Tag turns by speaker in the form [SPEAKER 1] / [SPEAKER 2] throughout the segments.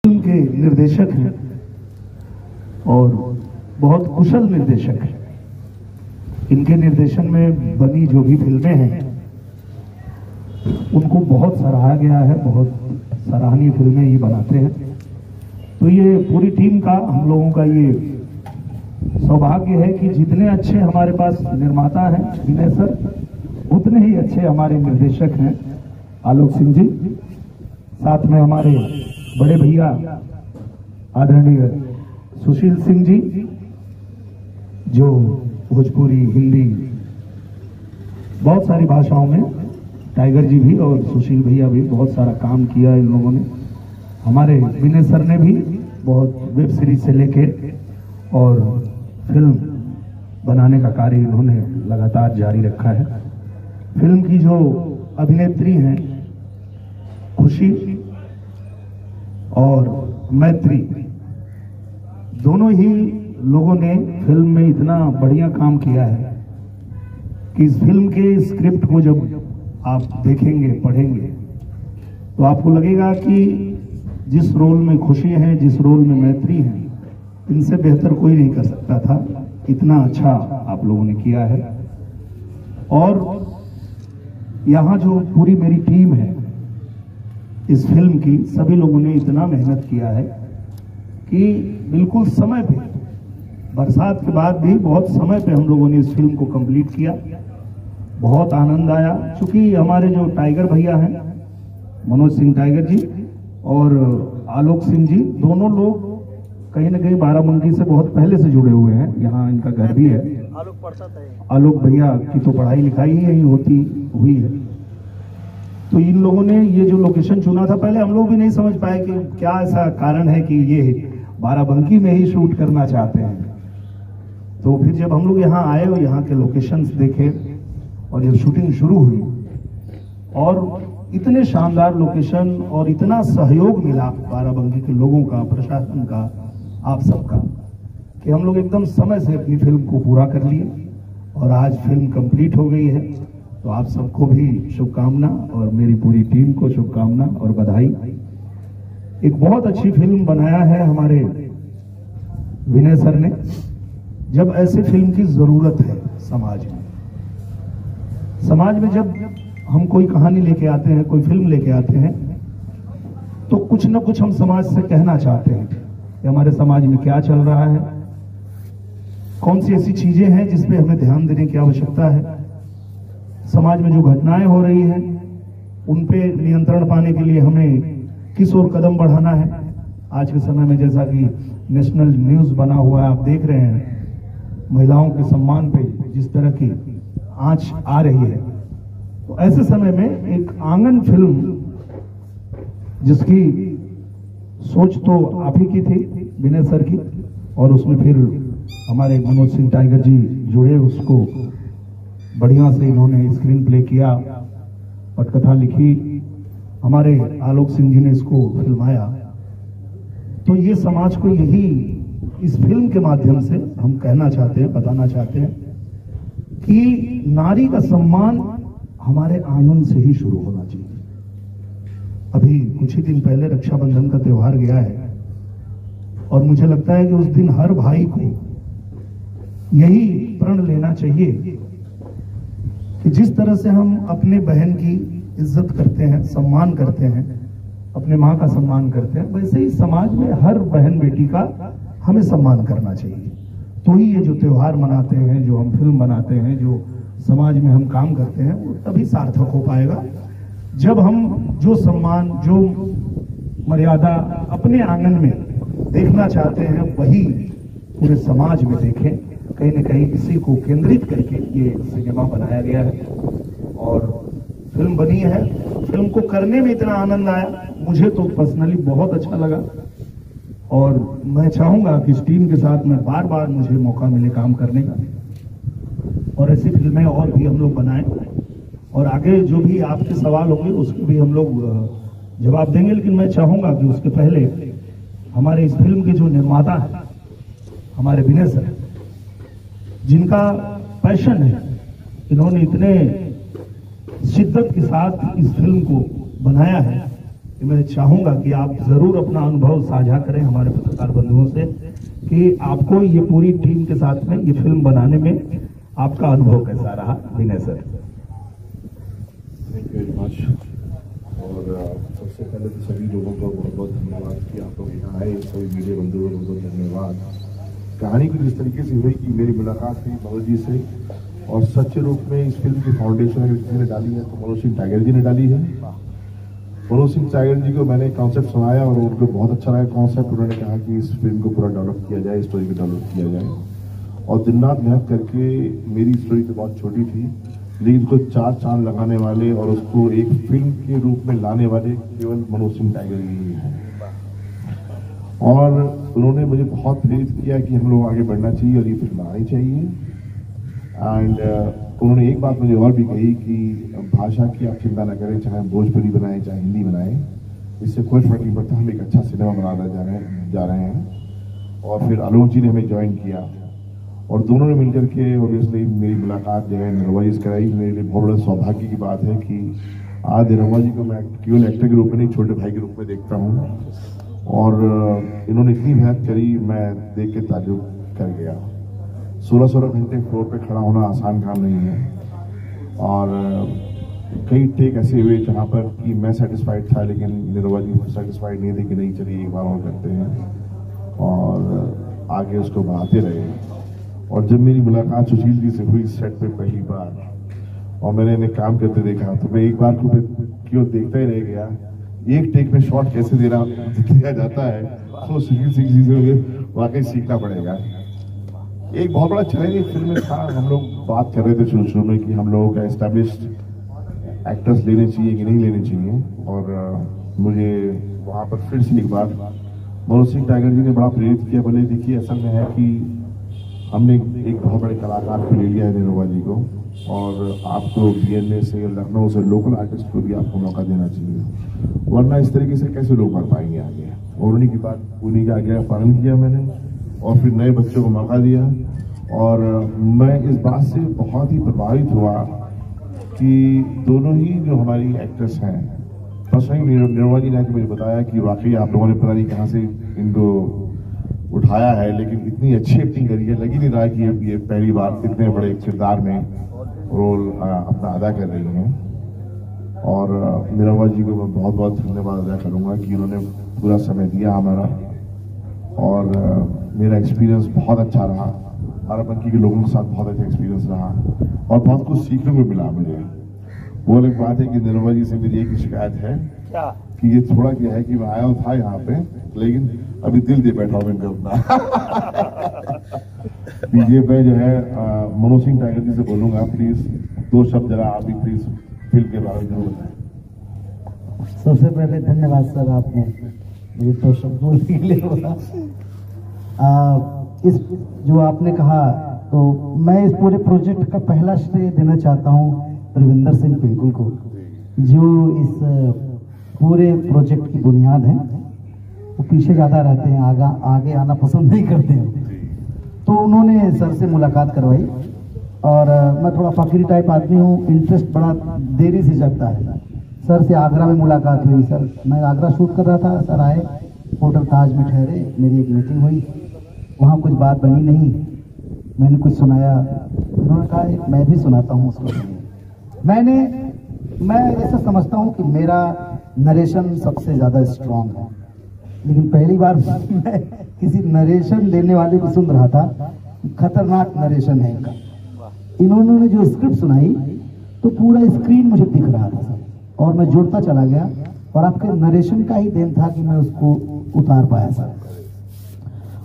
[SPEAKER 1] Film के निर्देशक हैं और बहुत कुशल निर्देशक हैं। इनके निर्देशन में बनी जो भी फिल्में हैं उनको बहुत सराहा गया है, बहुत सराहनीय फिल्में ये बनाते हैं। तो ये पूरी टीम का, हम लोगों का ये सौभाग्य है कि जितने अच्छे हमारे पास निर्माता हैं विनय सर, उतने ही अच्छे हमारे निर्देशक हैं आलोक सिंह जी, साथ में हमारे बड़े भैया आदरणीय सुशील सिंह जी, जो भोजपुरी, हिंदी, बहुत सारी भाषाओं में, टाइगर जी भी और सुशील भैया भी बहुत सारा काम किया इन लोगों ने। हमारे विनय सर ने भी बहुत वेब सीरीज से लेके और फिल्म बनाने का कार्य इन्होंने लगातार जारी रखा है। फिल्म की जो अभिनेत्री हैं खुशी और मैत्री, दोनों ही लोगों ने फिल्म में इतना बढ़िया काम किया है कि इस फिल्म के स्क्रिप्ट को जब आप देखेंगे, पढ़ेंगे, तो आपको लगेगा कि जिस रोल में खुशी है, जिस रोल में मैत्री है, इनसे बेहतर कोई नहीं कर सकता था। इतना अच्छा आप लोगों ने किया है। और यहाँ जो पूरी मेरी टीम है इस फिल्म की, सभी लोगों ने इतना मेहनत किया है कि बिल्कुल समय पे, बरसात के बाद भी बहुत समय पे हम लोगों ने इस फिल्म को कंप्लीट किया। बहुत आनंद आया, क्योंकि हमारे जो टाइगर भैया हैं, मनोज सिंह टाइगर जी और आलोक सिंह जी, दोनों लोग कहीं ना कहीं बाराबंकी से बहुत पहले से जुड़े हुए हैं। यहाँ इनका घर भी है।
[SPEAKER 2] आलोक पढ़ता था।
[SPEAKER 1] आलोक भैया की तो पढ़ाई लिखाई ही यहीं होती हुई है। तो इन लोगों ने ये जो लोकेशन चुना था, पहले हम लोग भी नहीं समझ पाए कि क्या ऐसा कारण है कि ये बाराबंकी में ही शूट करना चाहते हैं। तो फिर जब हम लोग यहाँ आए और यहाँ के लोकेशंस देखे और जब शूटिंग शुरू हुई और इतने शानदार लोकेशन और इतना सहयोग मिला बाराबंकी के लोगों का, प्रशासन का, आप सबका, कि हम लोग एकदम समय से अपनी फिल्म को पूरा कर लिए और आज फिल्म कंप्लीट हो गई है। तो आप सबको भी शुभकामना और मेरी पूरी टीम को शुभकामना और बधाई। एक बहुत अच्छी फिल्म बनाया है हमारे विनय सर ने। जब ऐसे फिल्म की जरूरत है समाज में जब हम कोई कहानी लेके आते हैं, कोई फिल्म लेके आते हैं, तो कुछ ना कुछ हम समाज से कहना चाहते हैं कि हमारे समाज में क्या चल रहा है, कौन सी ऐसी चीजें हैं जिस पे हमें ध्यान देने की आवश्यकता है, समाज में जो घटनाएं हो रही हैं उन पे नियंत्रण पाने के लिए हमें किस ओर कदम बढ़ाना है। आज के समय में जैसा कि नेशनल न्यूज बना हुआ है, आप देख रहे हैं महिलाओं के सम्मान पे जिस तरह की आंच आ रही है, तो ऐसे समय में एक आंगन फिल्म जिसकी सोच तो आप ही की थी, विनय सर की, और उसमें फिर हमारे मनोज सिंह टाइगर जी जुड़े, उसको बढ़िया से इन्होंने स्क्रीन प्ले किया, पटकथा लिखी, हमारे आलोक सिंह जी ने इसको फिल्माया। तो ये समाज को यही इस फिल्म के माध्यम से हम कहना चाहते हैं, बताना चाहते हैं कि नारी का सम्मान हमारे आंगन से ही शुरू होना चाहिए। अभी कुछ ही दिन पहले रक्षाबंधन का त्योहार गया है और मुझे लगता है कि उस दिन हर भाई को यही प्रण लेना चाहिए कि जिस तरह से हम अपने बहन की इज्जत करते हैं, सम्मान करते हैं, अपने माँ का सम्मान करते हैं, वैसे ही समाज में हर बहन बेटी का हमें सम्मान करना चाहिए। तो ही ये जो त्योहार मनाते हैं, जो हम फिल्म बनाते हैं, जो समाज में हम काम करते हैं, वो तभी सार्थक हो पाएगा जब हम जो सम्मान, जो मर्यादा अपने आंगन में देखना चाहते हैं वही पूरे समाज में देखें। कहीं न कहीं इसी को केंद्रित करके ये सिनेमा बनाया गया है और फिल्म बनी है। फिल्म को करने में इतना आनंद आया, मुझे तो पर्सनली बहुत अच्छा लगा और मैं चाहूंगा कि इस टीम के साथ में बार बार मुझे मौका मिले काम करने का और ऐसी फिल्में और भी हम लोग बनाएं। और आगे जो भी आपके सवाल होंगे उसको भी हम लोग जवाब देंगे, लेकिन मैं चाहूंगा कि उसके पहले हमारे इस फिल्म के जो निर्माता हैं, हमारे विनय सर, जिनका पैशन है, इन्होंने इतने शिद्दत के साथ इस फिल्म को बनाया है मैं चाहूंगा कि आप जरूर अपना अनुभव साझा करें हमारे पत्रकार बंधुओं से कि आपको ये पूरी टीम के साथ में ये फिल्म बनाने में आपका अनुभव कैसा रहा। Vinay sir.
[SPEAKER 2] Thank you very much. और सबसे पहले तो सभी लोगों को बहुत बहुत धन्यवाद कि आप लोग यहाँ आए, सभी मीडिया बंधुओं को बहुत धन्यवाद। कहानी कुछ इस तरीके से हुई कि मेरी मुलाकात हुई मनोज जी से, और सच्चे रूप में इस फिल्म की फाउंडेशन अगर किसी ने डाली है तो मनोज सिंह टाइगर जी ने डाली है। मनोज सिंह टाइगर जी को मैंने कॉन्सेप्ट सुनाया और उनको बहुत अच्छा लगा कॉन्सेप्ट। उन्होंने कहा कि इस फिल्म को पूरा डेवलप किया जाए, स्टोरी को डेवलप किया जाए, और दिन रात मेहनत करके मेरी स्टोरी तो बहुत छोटी थी लेकिन उसको 4 चांद लगाने वाले और उसको एक फिल्म के रूप में लाने वाले केवल मनोज सिंह टाइगर ही हैं। और उन्होंने मुझे बहुत प्रेरित किया कि हम लोग आगे बढ़ना चाहिए और ये फिल्म बनानी चाहिए। एंड उन्होंने एक बात मुझे और भी कही कि भाषा की आप चिंता न करें, चाहे भोजपुरी बनाएं चाहे हिंदी बनाएं, इससे कोई फर्क नहीं पड़ता, हम एक अच्छा सिनेमा बनाना जा रहे हैं। और फिर आलोक जी ने हमें ज्वाइन किया और दोनों ने मिलकर के ऑब्वियसली मेरी मुलाकात जो है निरहुआ जी से कराई। मेरे लिए बहुत बड़ा सौभाग्य की बात है कि आज निरहुआ जी को मैं केवल एक्टर के रूप में नहीं, छोटे भाई के रूप में देखता हूँ। और इन्होंने इतनी मेहनत करी, मैं देख के ताज्जुब कर गया। 16-16 घंटे फ्लोर पे खड़ा होना आसान काम नहीं है। और कई टेक ऐसे हुए जहाँ पर कि मैं सेटिस्फाइड था लेकिन निरहुआ जी सेटिस्फाइड नहीं थे कि नहीं चलिए एक बार और करते हैं, और आगे उसको बढ़ाते रहे। और जब मेरी मुलाकात सुशील जी से हुई सेट पे पहली बार और मैंने इन्हें काम करते देखा तो मैं एक बार को क्यों देखता ही रह गया। एक टेक में शॉट कैसे दिया जाता है तो सुशील सिंह जी से मुझे वाकई सीखना पड़ेगा। एक बहुत बड़ा चैलेंज फिल्म में था। हम लोग बात कर रहे थे शुरू में कि हम लोगों का एस्टैब्लिश्ड एक्टर्स लेने चाहिए कि नहीं लेने चाहिए, और मुझे वहाँ पर फिर से एक बार मनोज सिंह टाइगर जी ने बड़ा प्रेरित किया। बोले देखिए असल में है कि हमने एक बहुत बड़े कलाकार को ले लिया है निरहुआ जी को, और आपको बीएनए से लखनऊ से लोकल आर्टिस्ट को भी आपको मौका देना चाहिए, वरना इस तरीके से कैसे लोग बढ़ पाएंगे आगे। और उन्हीं के आगे पालन किया मैंने और फिर नए बच्चों को मौका दिया। और मैं इस बात से बहुत ही प्रभावित हुआ कि दोनों ही जो हमारी एक्ट्रेस हैं, पर्सनली निरहुआ जी ने मुझे बताया कि वाकई आप लोगों ने पता नहीं कहाँ से इनको उठाया है, लेकिन इतनी अच्छी एक्टिंग करी है, लग ही नहीं रहा कि ये पहली बार इतने बड़े किरदार में रोल अपना अदा कर रही हैं। और निरहुआ जी को मैं बहुत बहुत धन्यवाद अदा करूँगा कि उन्होंने पूरा समय दिया हमारा, और मेरा एक्सपीरियंस बहुत अच्छा रहा। बाराबंकी के लोगों के साथ बहुत अच्छा एक्सपीरियंस रहा और बहुत कुछ सीखने को मिला मुझे। वो अलग बात है कि निरहुआ जी से मेरी एक ही शिकायत है कि ये थोड़ा क्या है कि मैं आया था यहाँ पे लेकिन अभी दिल दे बैठा हूँ इनको अपना। डीजे पे जो है मनोज सिंह टाइगर जी से बोलूंगा, प्लीज 2 शब्द जरा आप भी प्लीज फिल्म के बारे में जरूर बताएं।
[SPEAKER 3] सबसे पहले धन्यवाद सर, आपने मुझे 2 शब्द बोलने के लिए बोला। इस जो आपने कहा तो मैं इस पूरे प्रोजेक्ट का पहला श्रेय देना चाहता हूँ रविंदर सिंह पिंकुल को, जो इस पूरे प्रोजेक्ट की बुनियाद है। वो पीछे ज़्यादा रहते हैं, आगे आना पसंद नहीं करते हैं। तो उन्होंने सर से मुलाकात करवाई और मैं थोड़ा फकीरी टाइप आदमी हूँ, इंटरेस्ट बड़ा देरी से जगता है। सर से आगरा में मुलाकात हुई। सर मैं आगरा शूट कर रहा था, सर आए, होटल ताज में ठहरे, मेरी एक मीटिंग हुई, वहाँ कुछ बात बनी नहीं, मैंने कुछ सुनाया, उन्होंने कहा मैं भी सुनाता हूँ उसको। मैं ऐसा समझता हूँ कि मेरा नरेशन सबसे ज़्यादा स्ट्रांग है, लेकिन पहली बार मैं किसी नरेशन देने वाले को सुन रहा था, खतरनाक नरेशन है इनका। इन्होंने जो स्क्रिप्ट सुनाई तो पूरा स्क्रीन मुझे दिख रहा था सर, और मैं जुड़ता चला गया, और आपके नरेशन का ही देन था कि मैं उसको उतार पाया सर।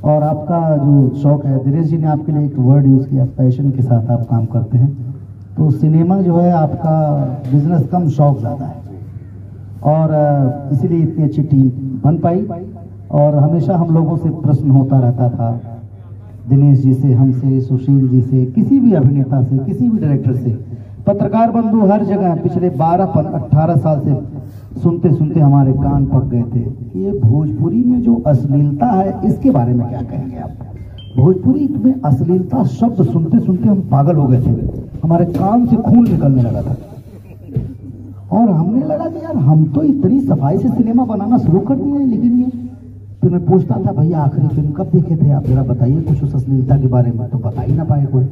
[SPEAKER 3] और आपका जो शौक है, दिनेश जी ने आपके लिए एक वर्ड यूज़ किया, पैशन के साथ आप काम करते हैं, तो सिनेमा जो है आपका बिजनेस कम शौक ज़्यादा है, और इसीलिए इतनी अच्छी टीम बन पाई। और हमेशा हम लोगों से प्रश्न होता रहता था, दिनेश जी से, हमसे, सुशील जी से, किसी भी अभिनेता से, किसी भी डायरेक्टर से, पत्रकार बंधु हर जगह पिछले 12-18 साल से सुनते सुनते हमारे कान पक गए थे कि ये भोजपुरी में जो अश्लीलता है इसके बारे में क्या कहेंगे आप। भोजपुरी में अश्लीलता शब्द सुनते सुनते हम पागल हो गए थे, हमारे कान से खून निकलने लगा था। और हमने लगा कि यार हम तो इतनी सफाई से सिनेमा बनाना शुरू कर दिए, लेकिन ये फिर मैं पूछता था भैया आखिरी फिल्म कब देखे थे आप, जरा बताइए कुछ उस अश्लीलता के बारे में, तो बता ही ना पाए कोई।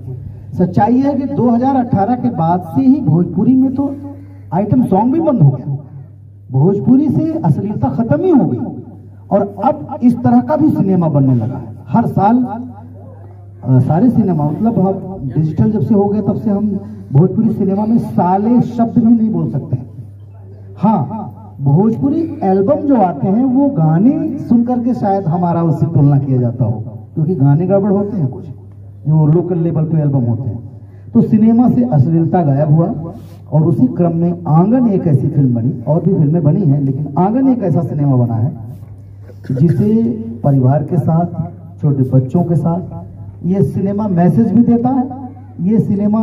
[SPEAKER 3] सच्चाई है कि 2018 के बाद से ही भोजपुरी में तो आइटम सॉन्ग भी बंद हो गया, भोजपुरी से अश्लीलता खत्म ही हो गई, और अब इस तरह का भी सिनेमा बनने लगा है। हर साल सारे सिनेमा, मतलब हम डिजिटल जब से हो गए तब से हम भोजपुरी सिनेमा में साले शब्द भी नहीं बोल सकते। हाँ, भोजपुरी एल्बम जो आते हैं वो गाने सुन करके शायद हमारा उससे तुलना किया जाता हो, क्योंकि गाने गड़बड़ होते हैं कुछ जो लोकल लेवल पे एल्बम होते हैं। तो सिनेमा से अश्लीलता गायब हुआ, और उसी क्रम में आंगन एक ऐसी फिल्म बनी, और भी फिल्में बनी हैं, लेकिन आंगन एक ऐसा सिनेमा बना है जिसे परिवार के साथ, छोटे बच्चों के साथ, ये सिनेमा मैसेज भी देता है। ये सिनेमा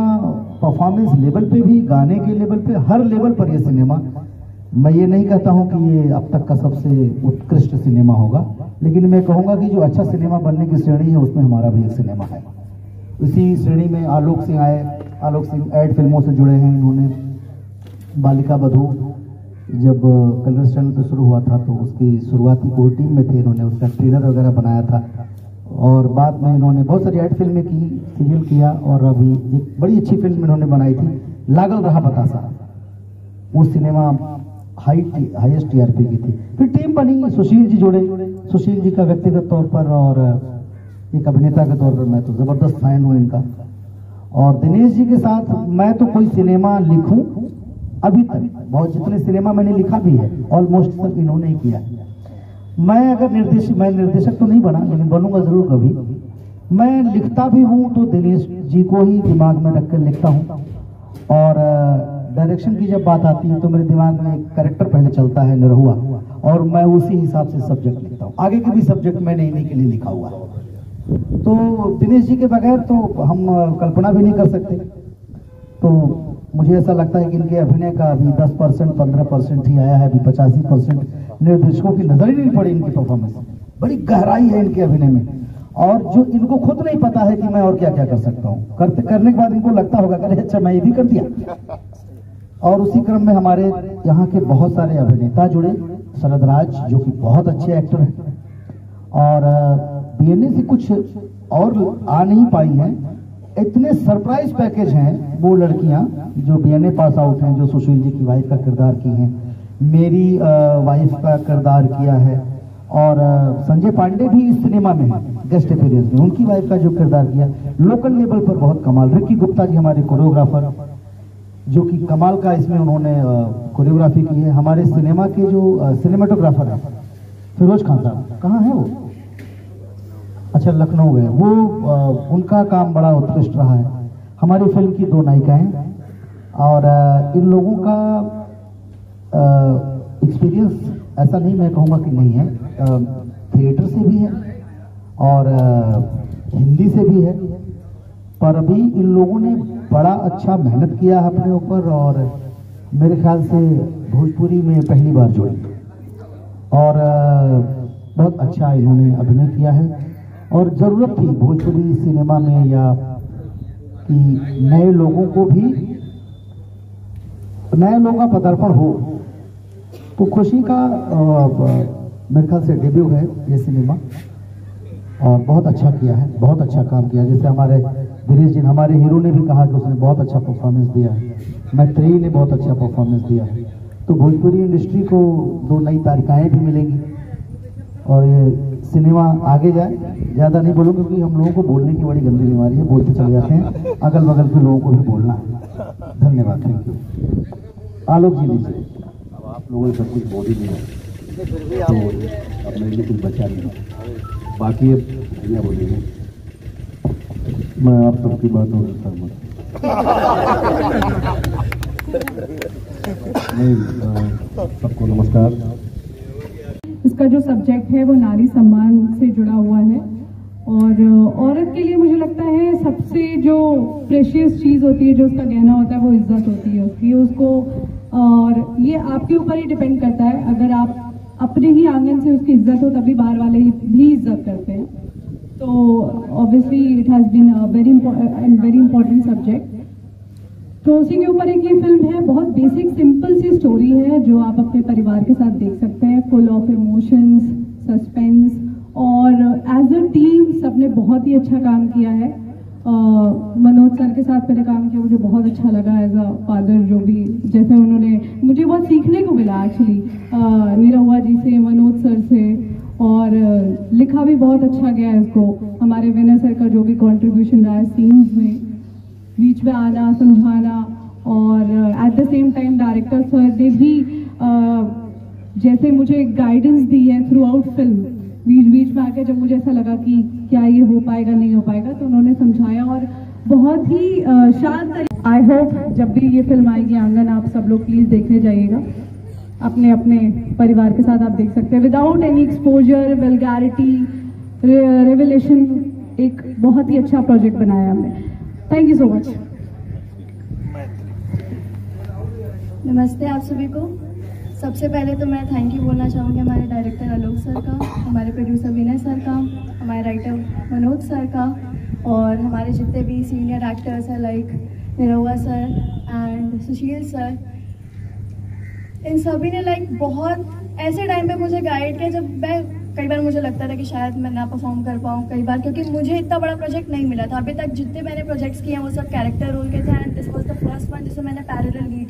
[SPEAKER 3] परफॉर्मेंस लेवल पे भी, गाने के लेवल पे, हर लेवल पर ये सिनेमा, मैं ये नहीं कहता हूं कि ये अब तक का सबसे उत्कृष्ट सिनेमा होगा, लेकिन मैं कहूंगा कि जो अच्छा सिनेमा बनने की श्रेणी है उसमें हमारा भी एक सिनेमा है। इसी श्रेणी में आलोक सिंह आए। आलोक सिंह ऐड फिल्मों से जुड़े हैं। इन्होंने बालिका बधू जब कलर्स चैनल पे शुरू हुआ था तो उसकी शुरुआती कोर टीम में थे, इन्होंने उसका ट्रेलर वगैरह बनाया था, और बाद में इन्होंने बहुत सारी ऐड फिल्में की, सीरियल किया, और अभी एक बड़ी अच्छी फिल्म इन्होंने बनाई थी लागल रहा बतासा। वो सिनेमा हाईएस्ट टीआरपी की थी। फिर टीम बनी, सुशील जी जुड़े। सुशील जी का व्यक्तिगत तौर पर और एक अभिनेता के तौर पर मैं तो जबरदस्त फैन हूँ इनका। और दिनेश जी के साथ मैं तो कोई सिनेमा लिखूं अभी तक, बहुत जितने सिनेमा मैंने लिखा भी है ऑलमोस्ट सब इन्होंने ही किया है। मैं अगर मैं निर्देशक तो नहीं बना, लेकिन बनूंगा जरूर कभी। मैं लिखता भी हूं तो दिनेश जी को ही दिमाग में रखकर लिखता हूं, और डायरेक्शन की जब बात आती है तो मेरे दिमाग में एक कैरेक्टर पहले चलता है निरहुआ, और मैं उसी हिसाब से सब्जेक्ट लिखता हूँ। आगे के भी सब्जेक्ट मैंने इन्हीं के लिए लिखा हुआ है। तो दिनेश जी के बगैर तो हम कल्पना भी नहीं कर सकते। तो मुझे ऐसा लगता है कि इनके अभिनय का अभी 10% 15% ही आया है, अभी 85% निर्देशकों की नजर ही नहीं पड़ी इनकी परफॉर्मेंस। बड़ी गहराई है इनके अभिनय में, और जो इनको खुद नहीं पता है कि मैं और क्या क्या कर सकता हूँ। करने के बाद इनको लगता होगा कि अच्छा मैं ये भी कर दिया। और उसी क्रम में हमारे यहाँ के बहुत सारे अभिनेता जुड़े। शरद राज जो कि बहुत अच्छे एक्टर हैं, और बीएनए से कुछ और आ नहीं पाई हैं। इतने सरप्राइज पैकेज हैं वो लड़कियां जो बीएनए पास आउट हैं, जो सुशील जी की वाइफ का किरदार की हैं, मेरी वाइफ का किरदार किया है, और संजय पांडे भी इस सिनेमा में गेस्ट अपीयरेंस में, उनकी वाइफ का जो किरदार किया। लोकल लेवल पर बहुत कमाल। रिकी गुप्ता जी हमारे कोरियोग्राफर, जो कि कमाल का इसमें उन्होंने कोरियोग्राफी की है। हमारे सिनेमा के जो सिनेमाटोग्राफर है फिरोज खान साहब, कहाँ है वो? अच्छा, लखनऊ है वो। उनका काम बड़ा उत्कृष्ट रहा है। हमारी फिल्म की 2 नायिकाएं, और इन लोगों का एक्सपीरियंस ऐसा नहीं मैं कहूँगा कि नहीं है, थिएटर से भी है और हिंदी से भी है, पर अभी इन लोगों ने बड़ा अच्छा मेहनत किया है अपने ऊपर, और मेरे ख्याल से भोजपुरी में पहली बार जुड़ी, और बहुत अच्छा इन्होंने अभिनय किया है। और जरूरत थी भोजपुरी सिनेमा में या कि नए लोगों को भी, नए लोगों का पदार्पण हो। तो खुशी का मेरे ख्याल से डेब्यू है ये सिनेमा, और बहुत अच्छा किया है, बहुत अच्छा काम किया। जैसे हमारे दिनेश जी, हमारे हीरो ने भी कहा कि उसने बहुत अच्छा परफॉर्मेंस दिया है, मैत्रेयी ने बहुत अच्छा परफॉर्मेंस दिया है। तो भोजपुरी इंडस्ट्री को 2 नई तारिकाएं भी मिलेंगी, और ये सिनेमा आगे जाए। ज़्यादा नहीं बोलूँ क्योंकि हम लोगों को बोलने की बड़ी गंदी बीमारी है, बोलते चले जाते हैं, अगल बगल के लोगों को भी बोलना है। धन्यवाद, थैंक यू। आलोक जी लीजिए।
[SPEAKER 2] अब आप लोगों ने सब कुछ बोल ही दिया, तो अब मेरे लिए कुछ बचा नहीं, बाकी अब भैया बोलेंगे। मैं आप सबकी बातों से सहमत नहीं। सबको नमस्कार।
[SPEAKER 4] इसका जो सब्जेक्ट है वो नारी सम्मान से जुड़ा हुआ है, और औरत के लिए मुझे लगता है सबसे जो प्रेशियस चीज़ होती है, जो उसका गहना होता है, वो इज्जत होती है उसकी, उसको। और ये आपके ऊपर ही डिपेंड करता है। अगर आप अपने ही आंगन से उसकी इज्जत हो तभी बाहर वाले भी इज्जत करते हैं। तो obviously it has been a very important subject. पड़ोसी के ऊपर एक ये फिल्म है, बहुत बेसिक सिंपल सी स्टोरी है जो आप अपने परिवार के साथ देख सकते हैं, फुल ऑफ इमोशंस, सस्पेंस, और एज अ टीम सबने बहुत ही अच्छा काम किया है। मनोज सर के साथ मैंने काम किया, मुझे बहुत अच्छा लगा एज अ फादर, जो भी जैसे उन्होंने मुझे बहुत सीखने को मिला एक्चुअली निरहुआ जी से, मनोज सर से, और लिखा भी बहुत अच्छा गया है इसको। हमारे विनय सर का जो भी कंट्रीब्यूशन रहा है सीन्स में, बीच में आना, समझाना, और at the same time director sir ने भी जैसे मुझे गाइडेंस दी है थ्रू आउट फिल्म, बीच बीच में आके जब मुझे ऐसा लगा कि क्या ये हो पाएगा नहीं हो पाएगा, तो उन्होंने समझाया और बहुत ही शांत। आई होप जब भी ये फिल्म आएगी आंगन, आप सब लोग प्लीज देखने जाइएगा, अपने अपने परिवार के साथ आप देख सकते हैं, without any exposure, vulgarity, revelation. एक बहुत ही अच्छा प्रोजेक्ट बनाया हमने। Thank you so much.
[SPEAKER 5] नमस्ते आप सभी को। सबसे पहले तो मैं थैंक यू बोलना चाहूँगी हमारे डायरेक्टर आलोक सर का, हमारे प्रोड्यूसर विनय सर का, हमारे राइटर मनोज सर का, और हमारे जितने भी सीनियर एक्टर्स हैं like Nirahua sir and Sushil sir. इन सभी ने लाइक बहुत ऐसे टाइम पे मुझे गाइड किया जब मैं कई बार मुझे लगता था कि शायद मैं ना परफॉर्म कर पाऊँ कई बार, क्योंकि मुझे इतना बड़ा प्रोजेक्ट नहीं मिला था। अभी तक जितने मैंने प्रोजेक्ट्स किए हैं वो सब कैरेक्टर रोल के थे, and this was the first one जिसे मैंने पैरेलल लीड